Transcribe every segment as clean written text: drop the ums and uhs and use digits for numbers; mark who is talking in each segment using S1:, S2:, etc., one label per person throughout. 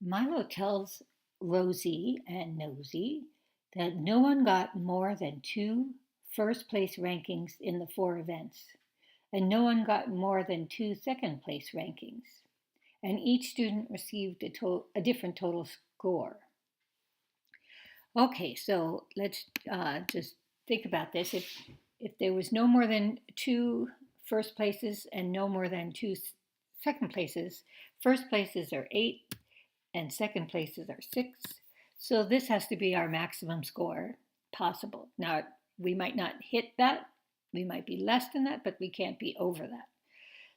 S1: Milo tells Rosie and Nosey that no one got more than two first place rankings in the four events, and no one got more than two second place rankings, and each student received a different total score. Okay, so let's just think about this. If there was no more than two first places and no more than two second places, first places are 8 and second places are 6. So this has to be our maximum score possible. Now, we might not hit that. We might be less than that, but we can't be over that.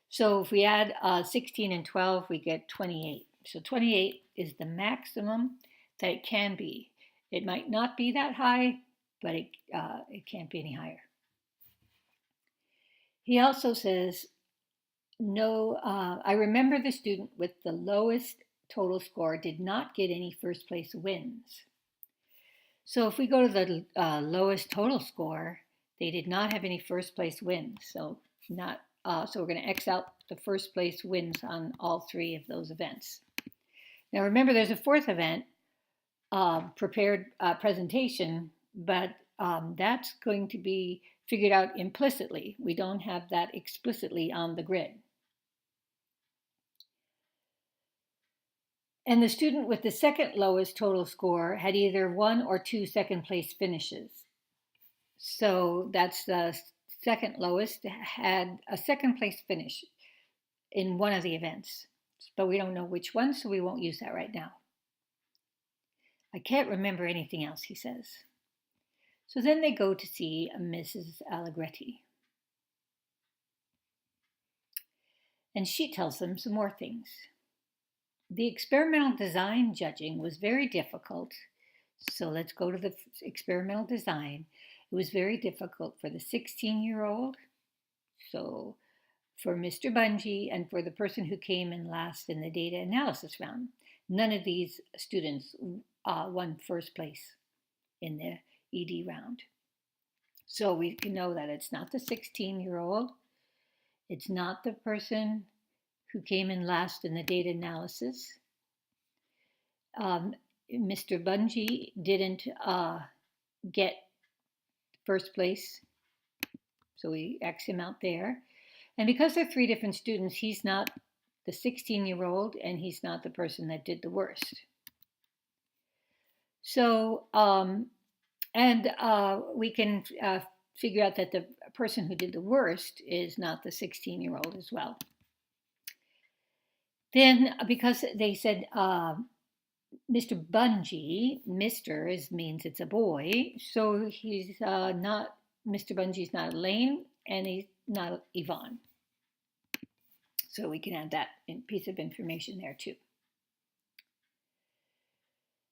S1: So if we add 16 and 12, we get 28. So 28 is the maximum that it can be. It might not be that high, but it can't be any higher. He also says, no, I remember the student with the lowest total score did not get any first place wins. So if we go to the lowest total score, they did not have any first place wins. So so we're going to X out the first place wins on all three of those events. Now remember, there's a fourth event, prepared presentation, but that's going to be figured out implicitly. We don't have that explicitly on the grid. And the student with the second lowest total score had either one or two second place finishes. So that's the second lowest had a second place finish in one of the events, but we don't know which one, so we won't use that right now. I can't remember anything else, he says. So then they go to see Mrs. Allegretti. And she tells them some more things. The experimental design judging was very difficult. So let's go to the experimental design. It was very difficult for the 16-year-old, so for Mr. Bungie, and for the person who came in last in the data analysis round. None of these students won first place in the ED round. So we can know that it's not the 16-year-old, it's not the person who came in last in the data analysis. Mr. Bungie didn't get first place, so we X him out there. And because they're three different students, he's not the 16-year-old and he's not the person that did the worst. So, we can figure out that the person who did the worst is not the 16-year-old as well. Then, because they said Mr. Bungie, Mr. means it's a boy, so he's not, Mr. Bungie's not Elaine, and he's not Yvonne. So we can add that piece of information there too.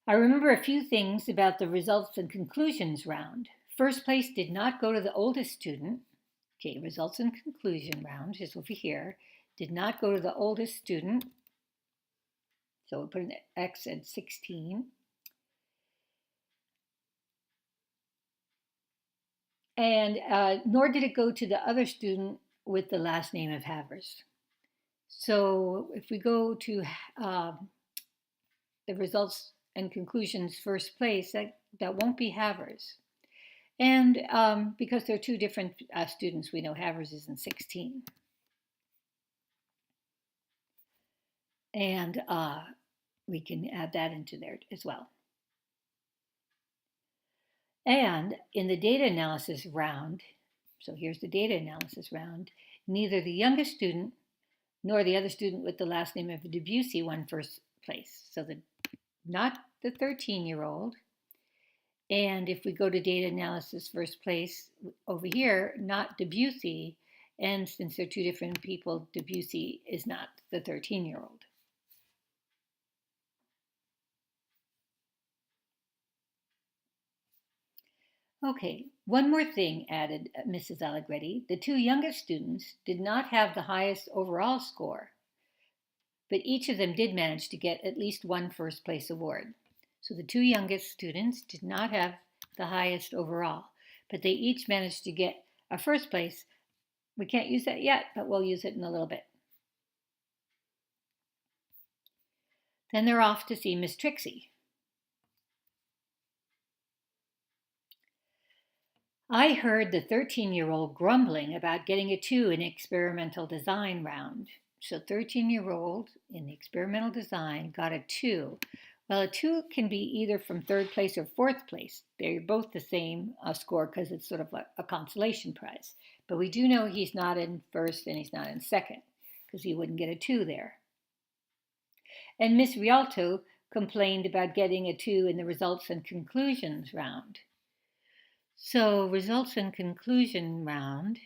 S1: I remember a few things about the results and conclusions round. First place did not go to the oldest student. Okay, results and conclusion round is over here. Did not go to the oldest student. So we put an X at 16. And nor did it go to the other student with the last name of Havers. So if we go to the results and conclusions first place, that won't be Havers. And because they're two different students, we know Havers is in 16. And we can add that into there as well. And in the data analysis round, so here's the data analysis round, neither the youngest student nor the other student with the last name of Debussy won first place. So not the 13-year-old. And if we go to data analysis first place over here, not Debussy. And since they're two different people, Debussy is not the 13-year-old. Okay, one more thing, added Mrs. Allegretti. The two youngest students did not have the highest overall score, but each of them did manage to get at least one first place award. So the two youngest students did not have the highest overall, but they each managed to get a first place. We can't use that yet, but we'll use it in a little bit. Then they're off to see Miss Trixie. I heard the 13-year-old grumbling about getting a 2 in experimental design round. So 13-year-old in the experimental design got a 2. Well, a 2 can be either from 3rd place or 4th place. They're both the same score because it's sort of a consolation prize. But we do know he's not in 1st and he's not in 2nd because he wouldn't get a 2 there. And Miss Rialto complained about getting a 2 in the results and conclusions round. So results and conclusion round.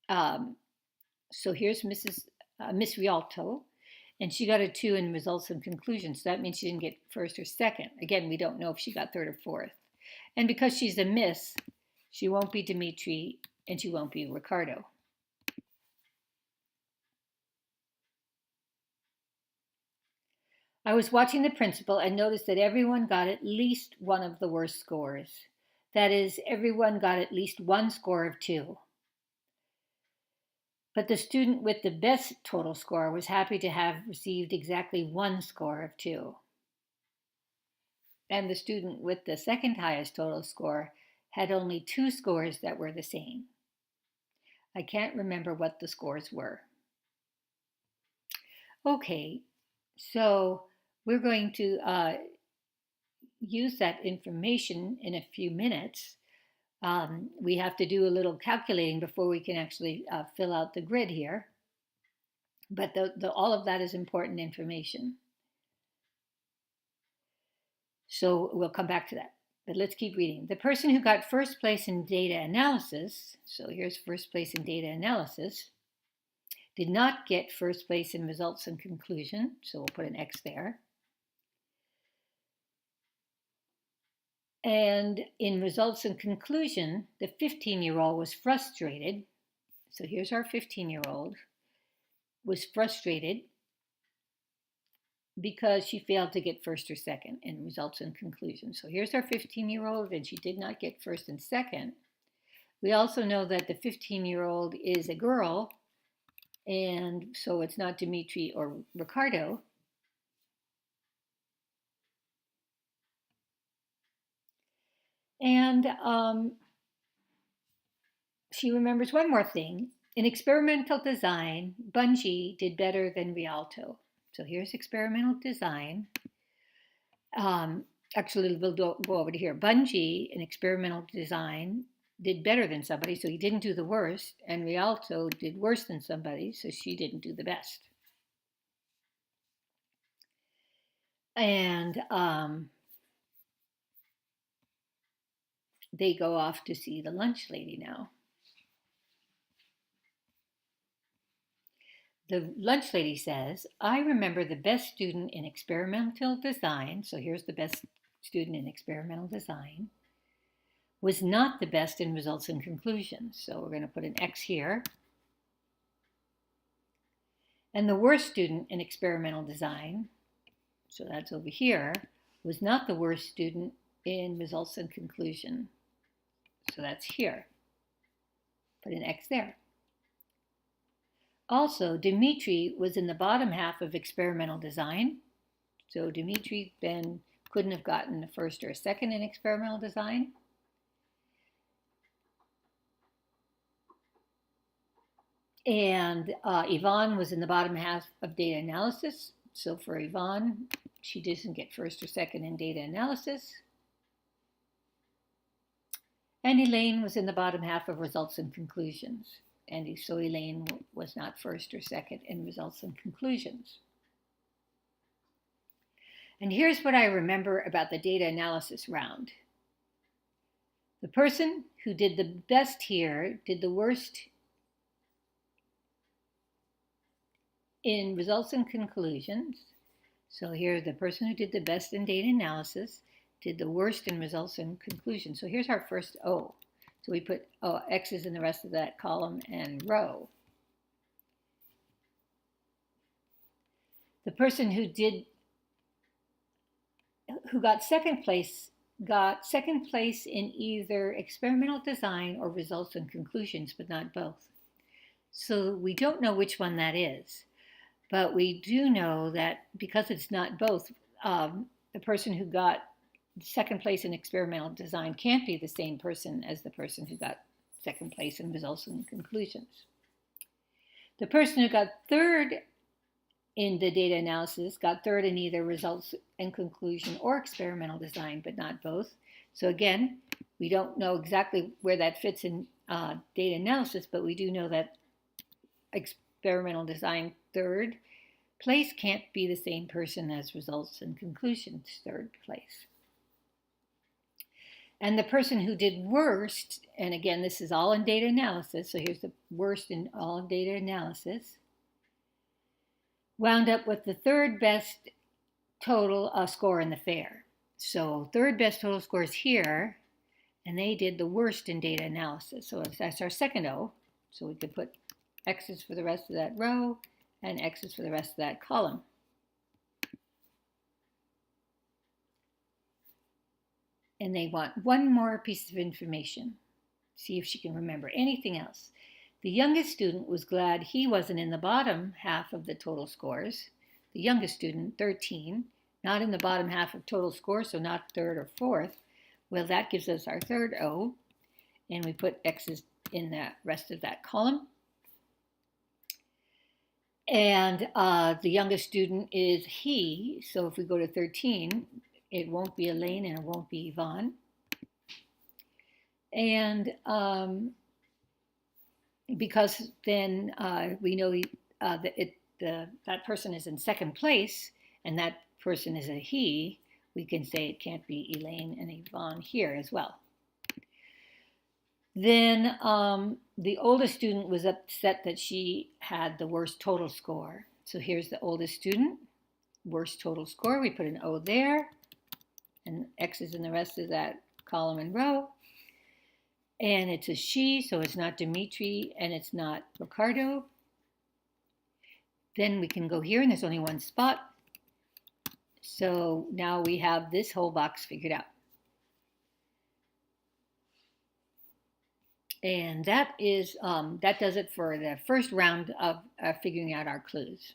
S1: So here's Miss Rialto, and she got a 2 in results and conclusions. So that means she didn't get 1st or 2nd. Again, we don't know if she got 3rd or 4th. And because she's a miss, she won't be Dimitri and she won't be Ricardo. I was watching the principal and noticed that everyone got at least one of the worst scores. That is, everyone got at least one score of 2. But the student with the best total score was happy to have received exactly 1 score of 2. And the student with the second highest total score had only 2 scores that were the same. I can't remember what the scores were. Okay, so we're going to use that information in a few minutes. We have to do a little calculating before we can actually fill out the grid here. But all of that is important information. So we'll come back to that. But let's keep reading. The person who got 1st place in data analysis, so here's 1st place in data analysis, did not get 1st place in results and conclusion, so we'll put an X there. And in results and conclusion, the 15-year-old was frustrated. So here's our 15-year-old, was frustrated because she failed to get 1st or 2nd in results and conclusion. So here's our 15-year-old, and she did not get 1st and 2nd. We also know that the 15-year-old is a girl, and so it's not Dimitri or Ricardo. And she remembers one more thing. In experimental design, Bungie did better than Rialto. So here's experimental design. Actually, we'll go over to here. Bungie, in experimental design, did better than somebody, so he didn't do the worst. And Rialto did worse than somebody, so she didn't do the best. And they go off to see the lunch lady now. The lunch lady says, I remember the best student in experimental design, so here's the best student in experimental design, was not the best in results and conclusions. So we're going to put an X here. And the worst student in experimental design, so that's over here, was not the worst student in results and conclusion. So that's here. Put an X there. Also, Dimitri was in the bottom half of experimental design. So Dimitri then couldn't have gotten a 1st or a 2nd in experimental design. And Yvonne was in the bottom half of data analysis. So for Yvonne, she doesn't get 1st or 2nd in data analysis. And Elaine was in the bottom half of results and conclusions. And so Elaine was not 1st or 2nd in results and conclusions. And here's what I remember about the data analysis round. The person who did the best here did the worst in results and conclusions. So here, the person who did the best in data analysis did the worst in results and conclusions. So here's our first O. So we put X's in the rest of that column and row. The person who got 2nd place in either experimental design or results and conclusions, but not both. So we don't know which one that is. But we do know that because it's not both, the person who got second place in experimental design can't be the same person as the person who got second place in results and conclusions. The person who got third in the data analysis got third in either results and conclusion or experimental design, but not both. So again, we don't know exactly where that fits in data analysis, but we do know that experimental design third place can't be the same person as results and conclusions third place. And the person who did worst, and again, this is all in data analysis, so here's the worst in all of data analysis, wound up with the third best total score in the fair. So third best total score is here, and they did the worst in data analysis. So that's our second O. So we could put X's for the rest of that row and X's for the rest of that column. And they want one more piece of information. See if she can remember anything else. The youngest student was glad he wasn't in the bottom half of the total scores. The youngest student, 13, not in the bottom half of total scores, so not third or fourth. Well, that gives us our third O, and we put X's in the rest of that column. And the youngest student is he, so if we go to 13, it won't be Elaine and it won't be Yvonne. And because then we know that person is in second place and that person is a he, we can say it can't be Elaine and Yvonne here as well. Then the oldest student was upset that she had the worst total score. So here's the oldest student, worst total score. We put an O there, and X is in the rest of that column and row. And it's a she, so it's not Dimitri and it's not Ricardo. Then we can go here, and there's only one spot. So now we have this whole box figured out. And that does it for the first round of figuring out our clues.